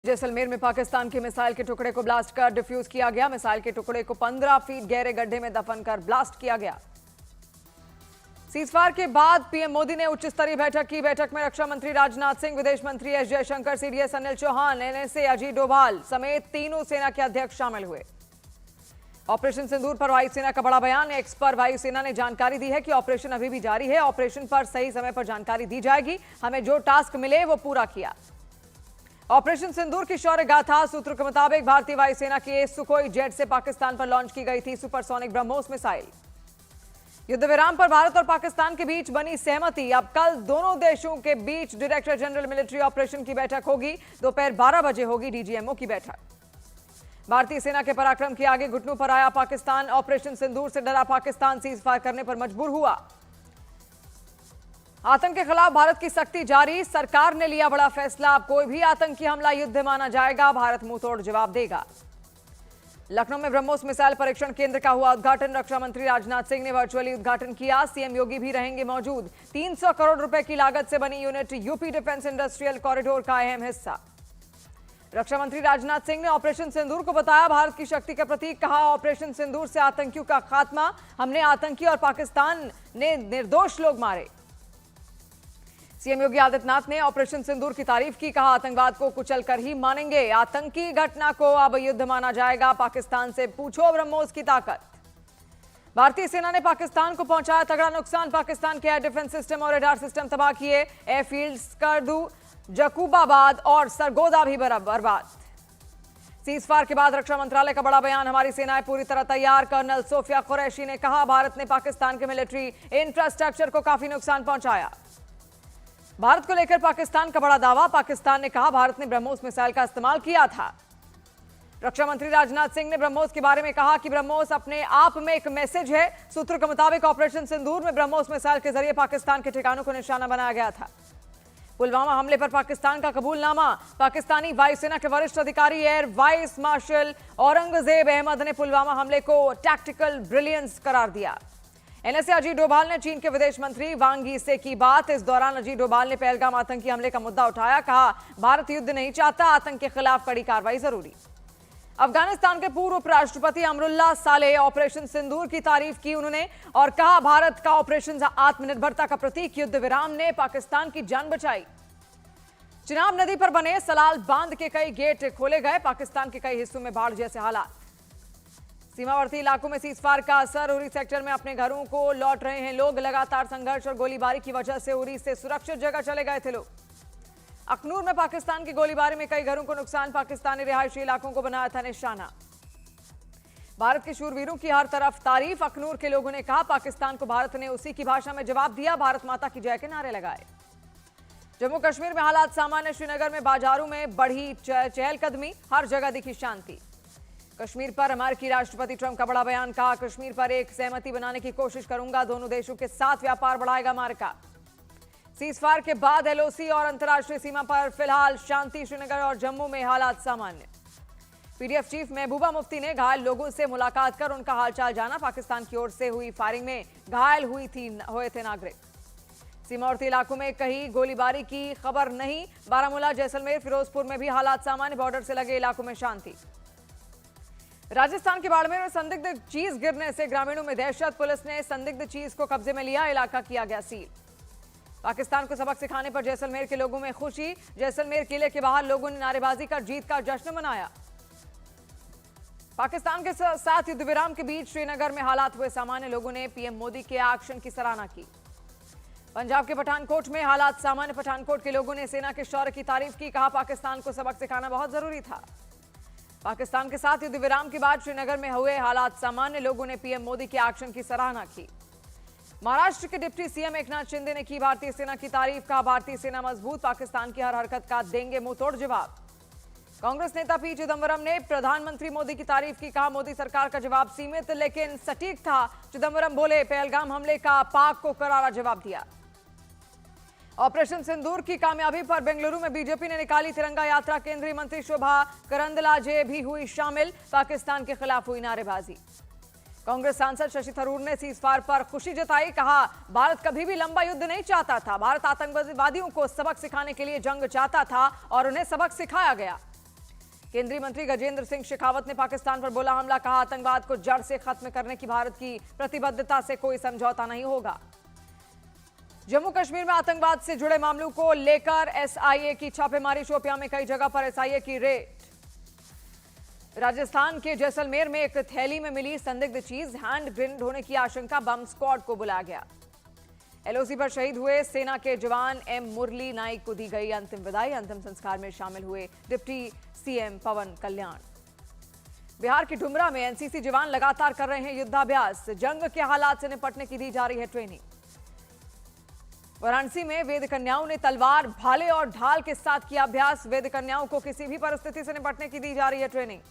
जैसलमेर में पाकिस्तान के मिसाइल के टुकड़े को ब्लास्ट कर डिफ्यूज किया गया। मिसाइल के टुकड़े को 15 फीट गहरे गड्ढे में दफन कर ब्लास्ट किया गया। सीजफायर के बाद पीएम मोदी ने उच्च स्तरीय बैठक की। बैठक में रक्षा मंत्री राजनाथ सिंह, विदेश मंत्री S Jaishankar, CDS Anil Chauhan, NSA Ajit Doval समेत तीनों सेना के अध्यक्ष शामिल हुए। ऑपरेशन सिंदूर पर वायुसेना का बड़ा बयान। एक्स पर वायुसेना ने जानकारी दी है कि ऑपरेशन अभी भी जारी है। ऑपरेशन पर सही समय पर जानकारी दी जाएगी। हमें जो टास्क मिले वो पूरा किया। ऑपरेशन सिंदूर की शौर्य गाथा। सूत्रों के मुताबिक भारतीय वायुसेना के सुखोई जेट से पाकिस्तान पर लॉन्च की गई थी सुपरसोनिक ब्रह्मोस मिसाइल। युद्ध विराम पर भारत और पाकिस्तान के बीच बनी सहमति। अब कल दोनों देशों के बीच डायरेक्टर जनरल मिलिट्री ऑपरेशन की बैठक होगी। दोपहर 12 बजे होगी डीजीएमओ की बैठक। भारतीय सेना के पराक्रम के आगे घुटनों पर आया पाकिस्तान। ऑपरेशन सिंदूर से डरा पाकिस्तान सीज फायर करने पर मजबूर हुआ। आतंक के खिलाफ भारत की सख्ती जारी। सरकार ने लिया बड़ा फैसला। अब कोई भी आतंकी हमला युद्ध माना जाएगा। भारत मुंहतोड़ जवाब देगा। लखनऊ में ब्रह्मोस मिसाइल परीक्षण केंद्र का हुआ उद्घाटन। रक्षा मंत्री राजनाथ सिंह ने वर्चुअली उद्घाटन किया। सीएम योगी भी रहेंगे मौजूद। 300 करोड़ रुपए की लागत से बनी unit UP defence industrial corridor का अहम हिस्सा। रक्षा मंत्री राजनाथ सिंह ने ऑपरेशन सिंदूर को बताया भारत की शक्ति का प्रतीक। कहा, ऑपरेशन सिंदूर से आतंकियों का खात्मा। हमने आतंकी और पाकिस्तान ने निर्दोष लोग मारे। सीएम योगी आदित्यनाथ ने ऑपरेशन सिंदूर की तारीफ की। कहा, आतंकवाद को कुचल कर ही मानेंगे। आतंकी घटना को अब युद्ध माना जाएगा। पाकिस्तान से पूछो ब्रह्मोस की ताकत। भारतीय सेना ने पाकिस्तान को पहुंचाया तगड़ा नुकसान। पाकिस्तान के एयर डिफेंस सिस्टम और रडार सिस्टम तबाह किए। एयरफील्ड स्कर्दू, जकूबाबाद और सरगोदा भी बर्बाद। सीजफायर के बाद रक्षा मंत्रालय का बड़ा बयान। हमारी सेनाएं पूरी तरह तैयार। कर्नल सोफिया कुरैशी ने कहा, भारत ने पाकिस्तान के मिलिट्री इंफ्रास्ट्रक्चर को काफी नुकसान पहुंचाया। भारत को लेकर पाकिस्तान का बड़ा दावा। पाकिस्तान ने कहा, भारत ने ब्रह्मोस मिसाइल का इस्तेमाल किया था। रक्षा मंत्री राजनाथ सिंह ने ब्रह्मोस के बारे में कहा कि ब्रह्मोस अपने आप में एक मैसेज है। सूत्रों के मुताबिक ऑपरेशन सिंदूर में ब्रह्मोस मिसाइल के जरिए पाकिस्तान के ठिकानों को निशाना बनाया गया था। पुलवामा हमले पर पाकिस्तान का कबूलनामा। पाकिस्तानी वायुसेना के वरिष्ठ अधिकारी air vice marshal Aurangzeb Ahmed ने पुलवामा हमले को टैक्टिकल ब्रिलियंस करार दिया। एनएसए अजीत डोभाल ने चीन के विदेश मंत्री वांग यी से की बात। इस दौरान अजीत डोभाल ने पहलगाम आतंकी हमले का मुद्दा उठाया। कहा, भारत युद्ध नहीं चाहता, आतंक के खिलाफ कड़ी कार्रवाई जरूरी। अफगानिस्तान के पूर्व उपराष्ट्रपति अमरुल्लाह सालेह ऑपरेशन सिंदूर की तारीफ की उन्होंने और कहा, भारत का ऑपरेशन आत्मनिर्भरता का प्रतीक। युद्ध विराम ने पाकिस्तान की जान बचाई। चिनाब नदी पर बने सलाल बांध के कई गेट खोले गए। पाकिस्तान के कई हिस्सों में बाढ़ जैसे हालात। सीमावर्ती इलाकों में सीजफायर का असर। उरी सेक्टर में अपने घरों को लौट रहे हैं लोग। लगातार संघर्ष और गोलीबारी की वजह से उरी से सुरक्षित जगह चले गए थे लोग। अखनूर में पाकिस्तान की गोलीबारी में कई घरों को नुकसान। पाकिस्तानी रिहायशी इलाकों को बनाया था निशाना। भारत के शूरवीरों की हर तरफ तारीफ। अखनूर के लोगों ने कहा, पाकिस्तान को भारत ने उसी की भाषा में जवाब दिया। भारत माता की जय के नारे लगाए। जम्मू कश्मीर में हालात सामान्य। श्रीनगर में बाजारों में बढ़ी चहलकदमी। हर जगह दिखी शांति। कश्मीर पर अमेरिकी राष्ट्रपति ट्रंप का बड़ा बयान। कहा, कश्मीर पर एक सहमति बनाने की कोशिश करूंगा। दोनों देशों के साथ व्यापार बढ़ाएगा अमेरिका। सीजफायर के बाद एलओसी और अंतर्राष्ट्रीय सीमा पर फिलहाल शांति। श्रीनगर और जम्मू में हालात सामान्य। पीडीएफ चीफ महबूबा मुफ्ती ने घायल लोगों से मुलाकात कर उनका हालचाल जाना। पाकिस्तान की ओर से हुई फायरिंग में घायल हुए थे नागरिक। सीमावर्ती इलाकों में कहीं गोलीबारी की खबर नहीं। बारामूला, जैसलमेर, फिरोजपुर में भी हालात सामान्य। बॉर्डर से लगे इलाकों में शांति। राजस्थान के बाड़मेर में संदिग्ध चीज गिरने से ग्रामीणों में दहशत। पुलिस ने संदिग्ध चीज को कब्जे में लिया। इलाका किया गया सील। पाकिस्तान को सबक सिखाने पर जैसलमेर के लोगों में खुशी। जैसलमेर किले के बाहर लोगों ने नारेबाजी कर जीत का जश्न मनाया। पाकिस्तान के साथ युद्ध विराम के बीच श्रीनगर में हालात हुए सामान्य। लोगों ने पीएम मोदी के एक्शन की सराहना की। पंजाब के पठानकोट में हालात सामान्य। पठानकोट के लोगों ने सेना के शौर्य की तारीफ की। कहा, पाकिस्तान को सबक सिखाना बहुत जरूरी था। पाकिस्तान के साथ युद्ध विराम के बाद श्रीनगर में हुए हालात सामान्य। लोगों ने पीएम मोदी के एक्शन की सराहना की। महाराष्ट्र के डिप्टी सीएम एकनाथ शिंदे ने की भारतीय सेना की तारीफ। कहा, भारतीय सेना मजबूत। पाकिस्तान की हर हरकत का देंगे मुंहतोड़ जवाब। कांग्रेस नेता पी चिदंबरम ने प्रधानमंत्री मोदी की तारीफ की। कहा, मोदी सरकार का जवाब सीमित लेकिन सटीक था। चिदंबरम बोले, पहलगाम हमले का पाक को करारा जवाब दिया। ऑपरेशन सिंदूर की कामयाबी पर बेंगलुरु में बीजेपी ने निकाली तिरंगा यात्रा। केंद्रीय मंत्री शोभा करंदलाजे भी हुई शामिल। पाकिस्तान के खिलाफ हुई नारेबाजी। कांग्रेस सांसद शशि थरूर ने सीजफायर पर खुशी जताई। कहा, भारत कभी भी लंबा युद्ध नहीं चाहता था। भारत आतंकवादियों को सबक सिखाने के लिए जंग चाहता था और उन्हें सबक सिखाया गया। केंद्रीय मंत्री गजेंद्र सिंह शेखावत ने पाकिस्तान पर बोला हमला, कहा आतंकवाद को जड़ से खत्म करने की भारत की प्रतिबद्धता से कोई समझौता नहीं होगा। जम्मू कश्मीर में आतंकवाद से जुड़े मामलों को लेकर एसआईए की छापेमारी, शोपियां में कई जगह पर एसआईए की रेड। राजस्थान के जैसलमेर में एक थैली में मिली संदिग्ध चीज, हैंड ग्रेनेड होने की आशंका, बम स्क्वाड को बुलाया गया। एलओसी पर शहीद हुए सेना के जवान एम मुरली नाइक को दी गई अंतिम विदाई, अंतिम संस्कार में शामिल हुए डिप्टी सीएम पवन कल्याण। बिहार के डुमरा में एनसीसी जवान लगातार कर रहे हैं युद्धाभ्यास, जंग के हालात से निपटने की दी जा रही है ट्रेनिंग। वाराणसी में वेद कन्याओं ने तलवार, भाले और ढाल के साथ किया अभ्यास, वेद कन्याओं को किसी भी परिस्थिति से निपटने की दी जा रही है ट्रेनिंग।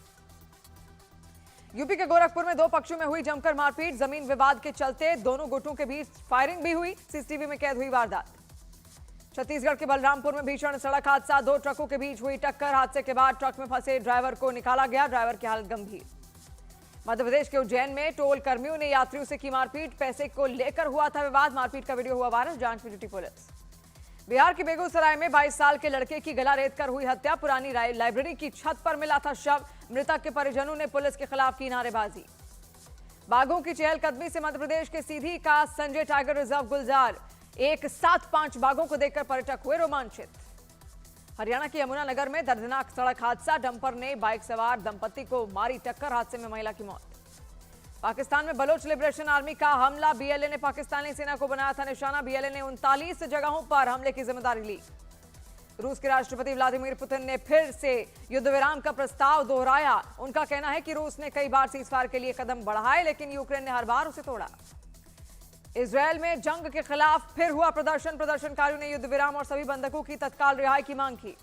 यूपी के गोरखपुर में दो पक्षों में हुई जमकर मारपीट, जमीन विवाद के चलते दोनों गुटों के बीच फायरिंग भी हुई, सीसीटीवी में कैद हुई वारदात। छत्तीसगढ़ के बलरामपुर में भीषण सड़क हादसा, दो ट्रकों के बीच हुई टक्कर, हादसे के बाद ट्रक में फंसे ड्राइवर को निकाला गया, ड्राइवर की हालत गंभीर। मध्य प्रदेश के उज्जैन में टोल कर्मियों ने यात्रियों से की मारपीट, पैसे को लेकर हुआ था विवाद, मारपीट का वीडियो हुआ वायरल, जांच में जुटी पुलिस। बिहार के बेगूसराय में 22 साल के लड़के की गला रेतकर हुई हत्या, पुरानी लाइब्रेरी की छत पर मिला था शव, मृतक के परिजनों ने पुलिस के खिलाफ की नारेबाजी। बाघों की चहलकदमी से मध्य प्रदेश के सीधी का संजय टाइगर रिजर्व गुलजार, एक साथ 5 बाघों को देखकर पर्यटक हुए रोमांचित। हरियाणा के यमुनानगर में दर्दनाक सड़क हादसा, डंपर ने बाइक सवार दंपति को मारी टक्कर, हादसे में महिला की मौत। पाकिस्तान में बलोच लिबरेशन आर्मी का हमला, बीएलए ने पाकिस्तानी सेना को बनाया था निशाना, बीएलए ने 39 जगहों पर हमले की जिम्मेदारी ली। रूस के राष्ट्रपति व्लादिमीर पुतिन ने फिर से युद्ध विराम का प्रस्ताव दोहराया, उनका कहना है कि रूस ने कई बार सीजफायर के लिए कदम बढ़ाए लेकिन यूक्रेन ने हर बार उसे तोड़ा। इजरायल में जंग के खिलाफ फिर हुआ प्रदर्शन, प्रदर्शनकारियों ने युद्ध विराम और सभी बंधकों की तत्काल रिहाई की मांग की।